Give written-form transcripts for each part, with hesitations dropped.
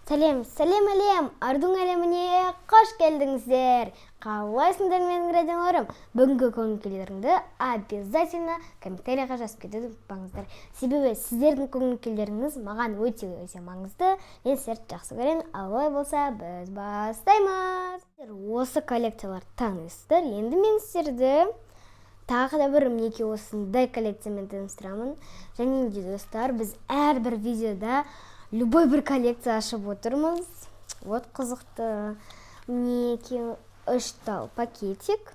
Сәлем әлем, ардың әлеміне қош келдіңіздер. Қалайсыңдар менің радиоларым? Бүгінгі көңіл-күйлеріңді обязательно комментарийға жазып кетуді ұмытпаңыздар. Себебі сіздердің көңіл-күйлеріңіз маған өте маңызды. Мен сіздерді жақсы көремін. Алай болса, біз бастаймыз. Осы коллекцияларды танисыздар. Енді мен сіздерді тағы да бір мінекей осындай коллекциямен таныстырамын. Және де достар, біз әрбір видеода любой бір коллекция ашып отырмыз. Вот қызықты. Мінекей 3 тал пакетик.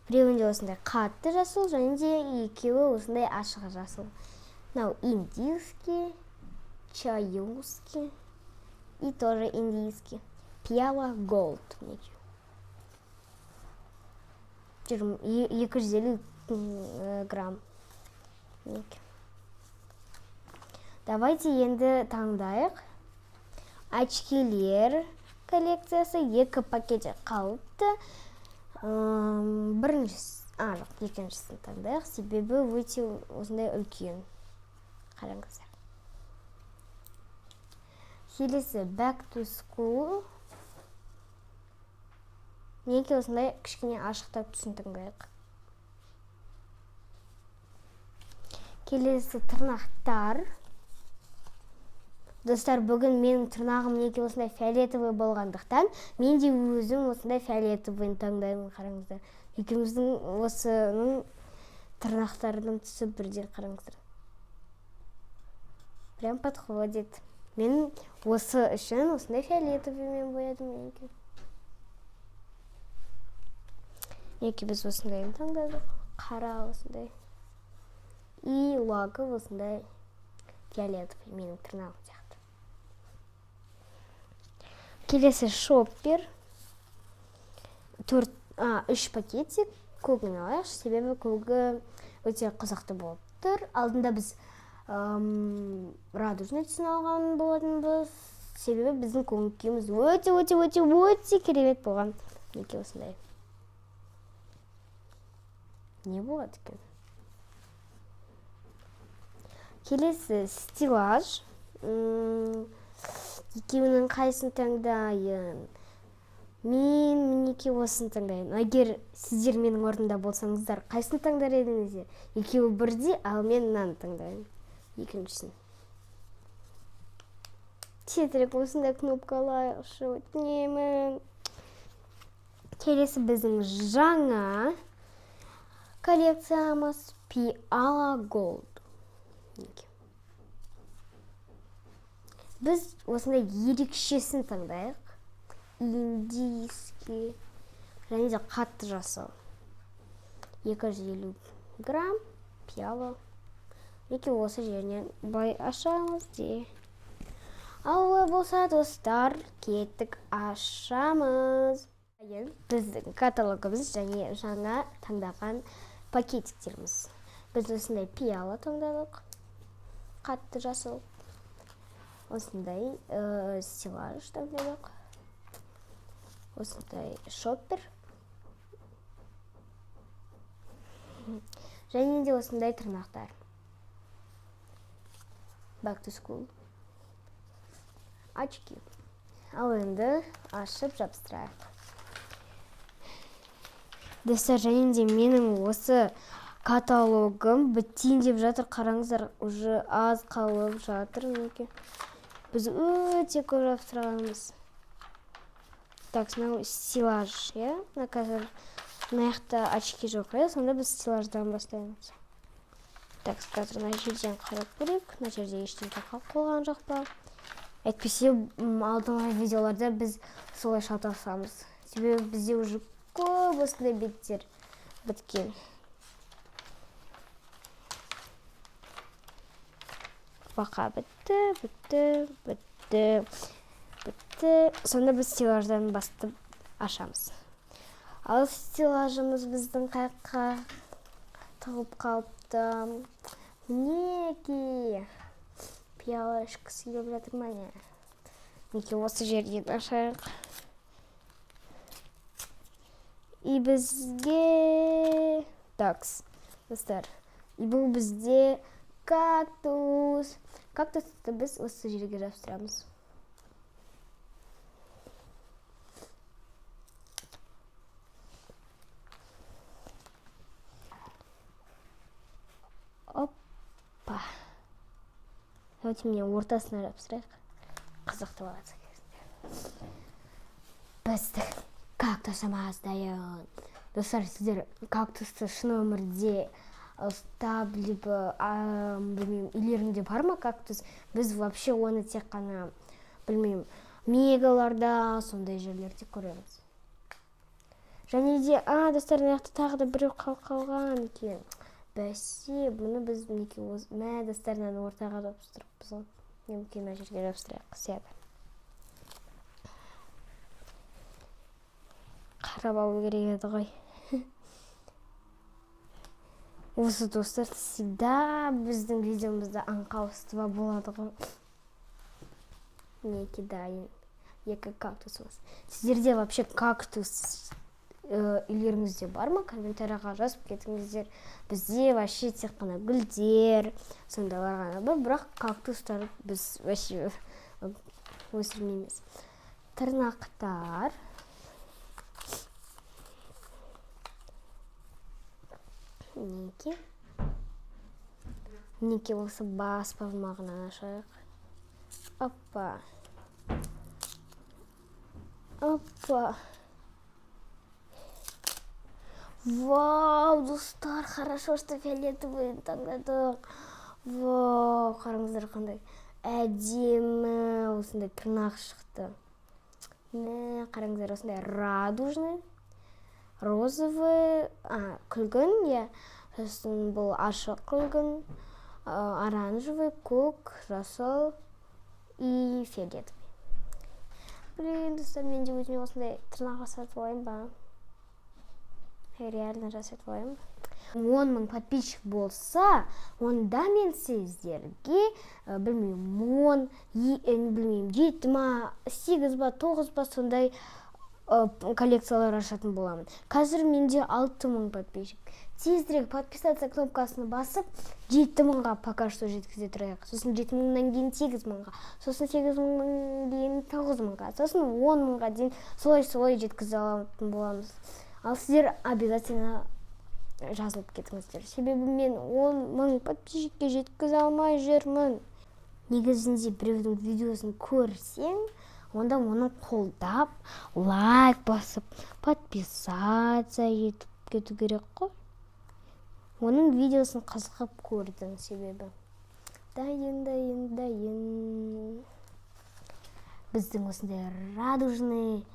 Біреуінде осындай қатты жасыл, және де екеуі осындай ашық жасыл. Мынау индийский, чаюский и тоже индийский. Пиала Gold. 250 грамм. Давайте енді таңдайық. Очкилер коллекциясы 2 пакетик қалыпты. Екіншісін таңдайық. Себебі өте осындай үлкен. Қараңыздар. Келесі Back to School. Неге осындай кішкене ашықтап түсін таңдайық. Келесі тырнақтар. Достар, бүгін менің тырнағым неге осындай фиолетовый болғандықтан, мен де өзім осындай фиолетовый таңдаймын, қараңыздар. Екеуміздің осының тырнақтарының түсі бірден, қараңыздар. Прям подходит. Мен осы үшін осындай фиолетовыймен боядым менікі. Неге біз осындайын таңдадық. Қара осындай. И логы осындай фиолетовый менің тырнағым сияқты. Келесі шоппер. 3 пакетик. Көгін алайық, себебі көгі өте қызықты болып тұр. Алдында біз радужный түсін алған болатынбыз. Себебі біздің көңіл-күйіміз өте керемет болған. Неге осындай. Не болады екен? Келесі стилаж. Екеуінің қайсын таңдайын? Мен мінеке осын таңдайын. Егер сіздер менің орнымда болсаңыздар, қайсын таңдар едіңіздер? Екеуі бірдей, ал мен мынаны таңдайын. Екіншісін. Тезірек осындай кнопкалайықшы, өтінемін. Келесі біздің жаңа коллекциямыз Пиала Gold. Біз осындай ерекшесін таңдайық. Индийский, және де қатты жасыл. 250 грамм пиала. Неге осы жерінен бай ашамыз де. Алла болса, достар, кеттік ашамыз. Біздің каталогымыз және жаңа таңдаған пакетиктеріміз. Біз осындай пиала таңдадық. Қатты жасыл. Осындай стилаж таңдадық. Осындай шоппер. Және де осындай тырнақтар. Back to School. Очки. Ал енді ашып жабыстырайық. Достар, және де менің осы каталогым біттейін деп жатыр. Қараңыздар, уже аз қалып жатыр. Біз өте көп жабыстырғанымыз. Так, мынау стилаж, е? Қазір мынаяқта очки жоқ, е? Сонда біз стилаждан бастаймыз. Так, қазір мына жерден қарап көрейік. Мына жерде ештеңке қалып қойған жоқ па? Әйтпесе алдыңғы видеоларда біз солай шатасамыз. Себебі бізде уже көп осындай беттер біткен. Бақа бітті. Сонда біз стилаждан бастып ашамыз. Ал стилажымыз біздің қайыққа тығып қалыпты. Мінеки. Пиала ішкісі келіп жатыр ма не? Мінеки осы жерден ашайық. И бізге... Такс, достар. И бұл бізде кактус. Кактусты біз осы жерге жабыстырамыз. давайте мен ортасына жапсырайық. Қызықты болады. Біздің кактусымыз дайын. Достар, сіздер кактусты шын өмірде ұстап, либо білмеймін, үйлеріңде бар ма кактус? Біз вообще оны тек қана, білмеймін, мегаларда, сондай жерлерде көреміз. Және де, достар, мына тағы да біреу қалған екен. Бәсе, бұны біз мә достарынан ортаға жапсырыппыз ғой. Немкей мына жерге жапсырайық, сияқты. Қарап алу керек еді ғой. Осы достар, всегда біздің видеомызда аңқау болады ғой. Неке дайын. Екі кактусымыз. Сіздерде вообще кактус үйлеріңізде бар ма? Комментарияға жазып кетіңіздер. Бізде вообще тек қана гүлдер, сондайлар ғана бар, бірақ кактустар біз вообще өсірмейміз. Тырнақтар. Неке осы бас бармағынан ашайық. Опа. Вау, достар, хорошо, что фиолетовый таңдадық. Вау, қараңыздар қандай әдемі, осындай тырнақ шықты. Қараңыздар, осындай радужный, розовый, күлгін, сосын бұл ашық күлгін, оранжевый, көк, жасыл и фиолетовый. Блин, достар, мен де өзіме осындай тырнақ жасатып алайын ба? Реально жасатып алайын ба? 10 мың подписчик болса, онда мен сіздерге, білмеймін, 7 ма, 8 ба, 9 ба сондай коллекциялар ашатын боламын. Қазір менде 6 мың подписчик. Тезірек подписаться кнопкасына басып, 7 мыңға пока что жеткізе тұрайық. Сосын 7 мыңнан кейін 8 мыңға, сосын 8 мыңнан кейін 9 мыңға, сосын 10 мыңға дейін солай жеткізе алатын боламыз. Ал сіздер обязательно жазылып кетіңіздер. Себебі мен 10 мың подписчикке жеткізе алмай жүрмін. Негізінде біреудің видеосын көрсең, онда оны қолдап, лайк басып, подписация етіп кету керек қой. Оның видеосын қызығып көрдің себебі. Дайын. Біздің осындай радужный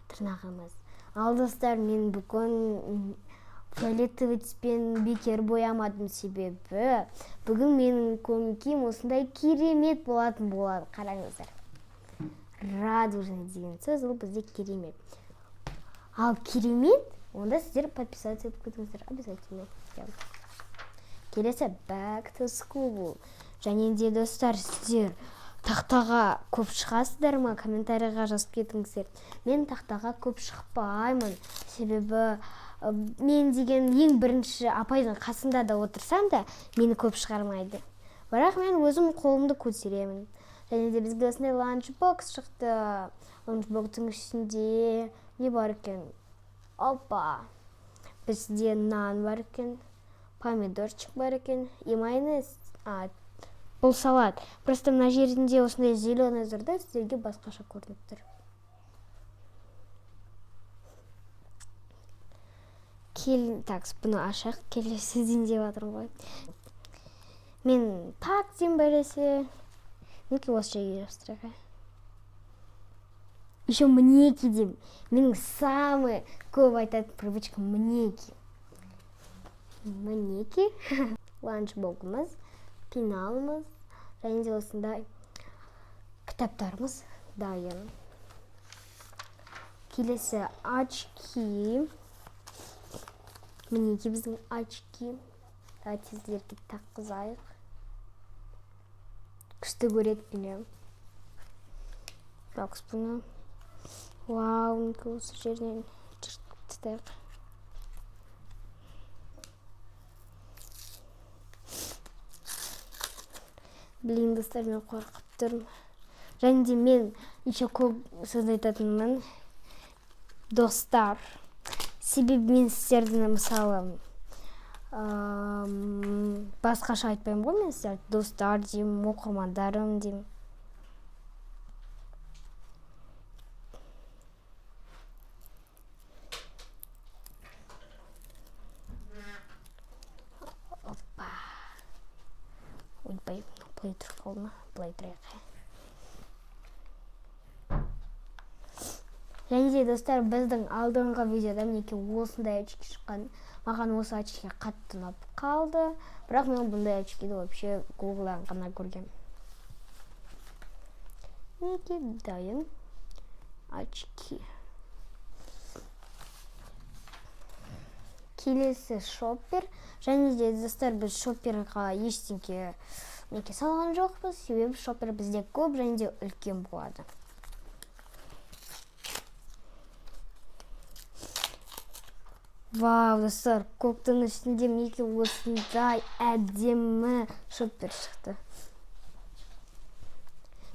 тырнағымыз. Ал достар, мен бүгін фиолетовый түспен бекер боямадым себебі бүгін менің көңіл-күйім осындай керемет болатын болады. Қараңыздар. Радужный деген сөз, ол бізде керемет. Ал керемет, онда сіздер подписаться етіп кетіңіздер. Обязательно. Келесі back to school. Және де достар, сіздер тақтаға көп шығасыздар ма? Комментарияға жазып кетіңіздер. Мен тақтаға көп шықпаймын. Себебі мен деген ең бірінші апайдың қасында да отырсам да, мені көп шығармайды. Бірақ мен өзім қолымды көтеремін. Және де бізге осындай ланчбокс шықты. Ланчбокстың ішінде не бар екен? Опа! Бізде нан бар екен, помидорчик бар екен, и майонез. Бұл салат. Просто мына жерінде осындай зеленый зырда сіздерге басқаша көрініп тұр. Бұны ашақ, келесіден деп атырым ғой. Мен так дем бәресе. Неке осы жайге жастыраға. Еще мнеки дем. Менің самый көп айтатын привычка мнеки. Мнеки. Ланчбокымыз, пеналымыз, және де осындай кітаптарымыз дайын. Келесі очки. Мінеке біздің очки. Давайте сіздерге таққызайық. Күшті көреді білем. Жақсы бұны. Вау, мінеке осы жерден жыртып. Блин, достар, мен қорқып тұрмын. Және де мен еще көп сөз айтатынмын. Достар, себебі мен сіздердің мысалы басқаша айтпаймын ғой, мен сіздерге достар деймін, оқырмандарым деймін. Опа. Ойбай, плей тұрып қалды ма? Плей тұрайық. Және де достар, біздің алдыңғы видеода мінекей осындай очки шыққан. Маған осы очки қатты ұнап қалды. Бірақ мен бұндай очкиді вообще Google'дан ғана көргем. Мінекей дайын очки. Келесі шоппер. Және де достар, біз шопперға ештеңке салған жоқпыз. Себебі шоппер бізде көп және де үлкен болады. Вау, достар, көктің үстінде мінекей осындай әдемі шоппер шықты.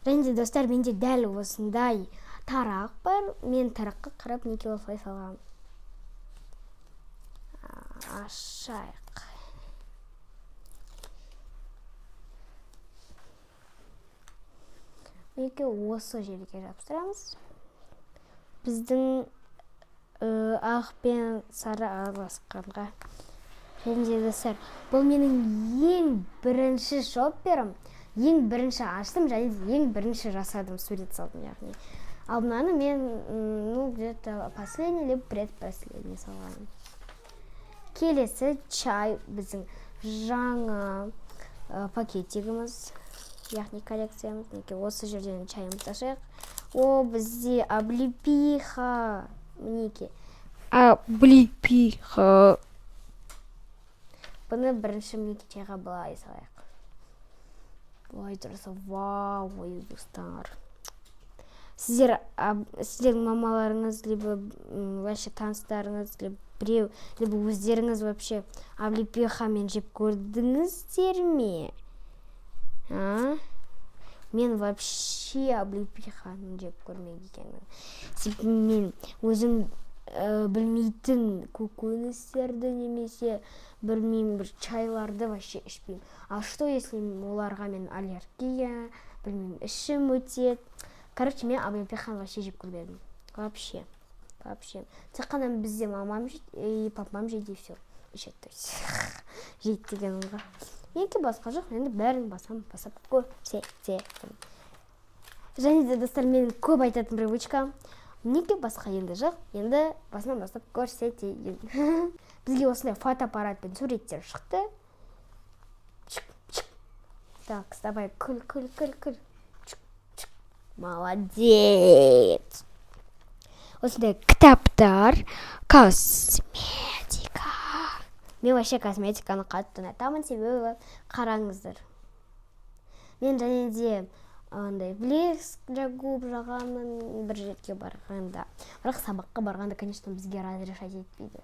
Және де достар, менде дәл осындай тарақ бар. Мен тараққа қарап мінекей осылай салғам. Ашайық. Мінекей осы жерге жапсырамыз. Біздің ақ пен сары араласқанға. Және де достар, бұл менің ең бірінші шопперім. Ең бірінші аштым және ең бірінші жасадым, сурет салдым, яғни. Ал мынаны мен, где-то последний либо предпоследний салғаным. Келесі чай, біздің жаңа пакетигіміз, яғни коллекциямыз. Осы жерден чайымызды ашайық. О, бізде облепиха. Мінекей. Облепиха. Бұны бірінші мінекей чайға былай салайық. Былай тұрса, вау, ой, достар. Сіздердің мамаларыңыз, либо вообще таныстарыңыз, біреу, либо өздеріңіз вообще облепихамен жеп көрдіңіздер ме? Мен вообще облепиханы жеп көрмеген екенмін. Себебі мен өзім білмейтін көкөністерді немесе білмеймін, бір чайларды вообще ішпеймін. А что если оларға мен аллергия, білмеймін, ішім өтеді. Короче, мен облепиханы вообще жеп көрмедім. Вообще. Тек қана бізде мамам жейді, папам жейді, и все. Ішеді. Жейді деген онға. Менде басқа жоқ, енді бәрін басап көрсетемін. Және де достар, менің көп айтатын привычка. Менде басқа енді жоқ, енді басынан бастап көрсетейін. Бізге осындай фотоаппаратпен суреттер шықты. Так, давай, күл. Молодец. Осындай кітаптар, косметика. Мен вообще косметиканы қатты ұнатамын, себебі қараңыздар. Мен және де блеск жагып жағамын бір жерге барғанда. Бірақ сабаққа барғанда, конечно, бізге разрешать етпейді.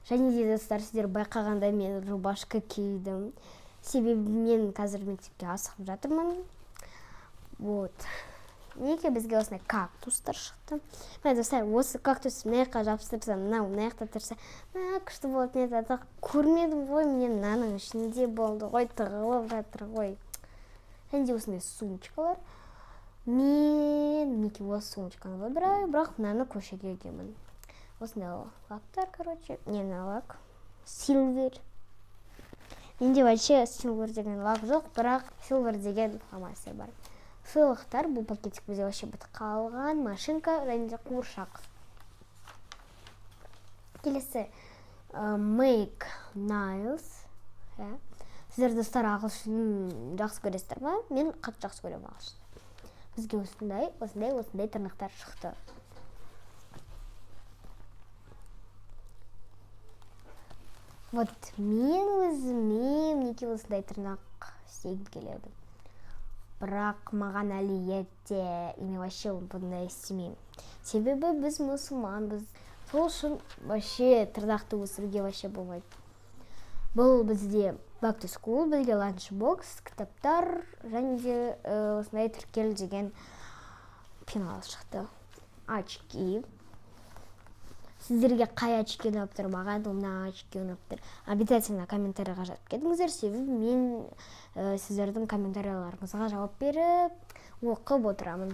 Және де достар, сіздер байқағанда мен рубашка кидім. Себебі мен қазір мектепке асығып жатырмын. Вот. Неге бізге осындай кактустар шықты. Мен достар, осы кактус мына жапсырса, мына жақта тұрса, күшті болады, мен тағы көрмедім ғой, мен мынаның ішінде болды ғой, тығылып жатыр ғой. Және де осындай сумочкалар. Мен неге осы сумочканы выбираю, бірақ мынаны көшеге киемін. Осындай лактар, короче, не лак, силвер. Менде вообще силвер деген лак жоқ, бірақ силвер деген фломастер бар. Сыйлықтар, бұл пакетик бізде вообще бітіп қалған, машинка және де қуыршақ. Келесі Make Nails. Сіздер достар ағылшын жақсы көресіздер ма? Мен қатты жақсы көремін ағылшын. Бізге осындай тырнақтар шықты. Вот мен өзіме неге осындай тырнақ істегім келеді. Бірақ маған әлі ерте, мен вообще бұндай істемеймін. Себебі біз мұсылманбыз. Сол үшін вообще тырнақты өсіруге вообще болмайды. Бұл бізде back to school, бізге lunchbox, кітаптар және де осындай тіркел деген пенал шықты. Очки. сіздерге қай очки ұнап тұр, маған мына очки ұнап тұр. Обязательно комментарийға жазып кетіңіздер, себебі мен сіздердің комментарийларыңызға жауап беріп, оқып отырамын.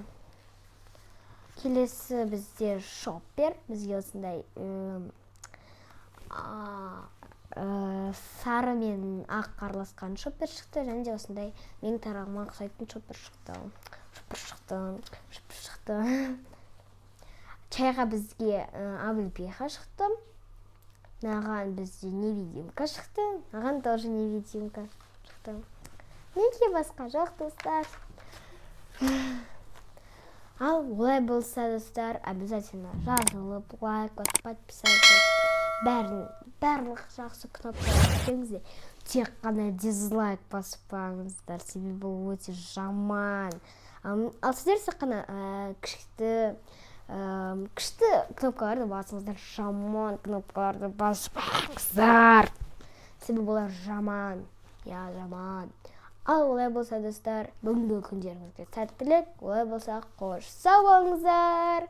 Келесі бізде шоппер, бізге осындай сары мен ақ араласқан шоппер шықты, және де осындай менің тарағыма ұқсайтын шоппер шықты. Чайға бізге облепиха шықты. Маған бізде невидимка шықты. Маған тоже невидимка шықты. Неге басқа жоқ, достар? Ал олай болса, достар, обязательно жазылып, лайк басып, подписаться. Барлық жақсы кнопкалар істеңіздер. Тек қана дизлайк баспаңыздар, себебі бұл өте жаман. Ал сіздер тек қана күшті кнопкаларды басыңыздар, жаман кнопкаларды баспаңыздар. Себебі олар жаман. Жаман. Ал олай болса, достар, бүгінгі күндеріңізге сәттілік, олай болса, қош сау болыңыздар.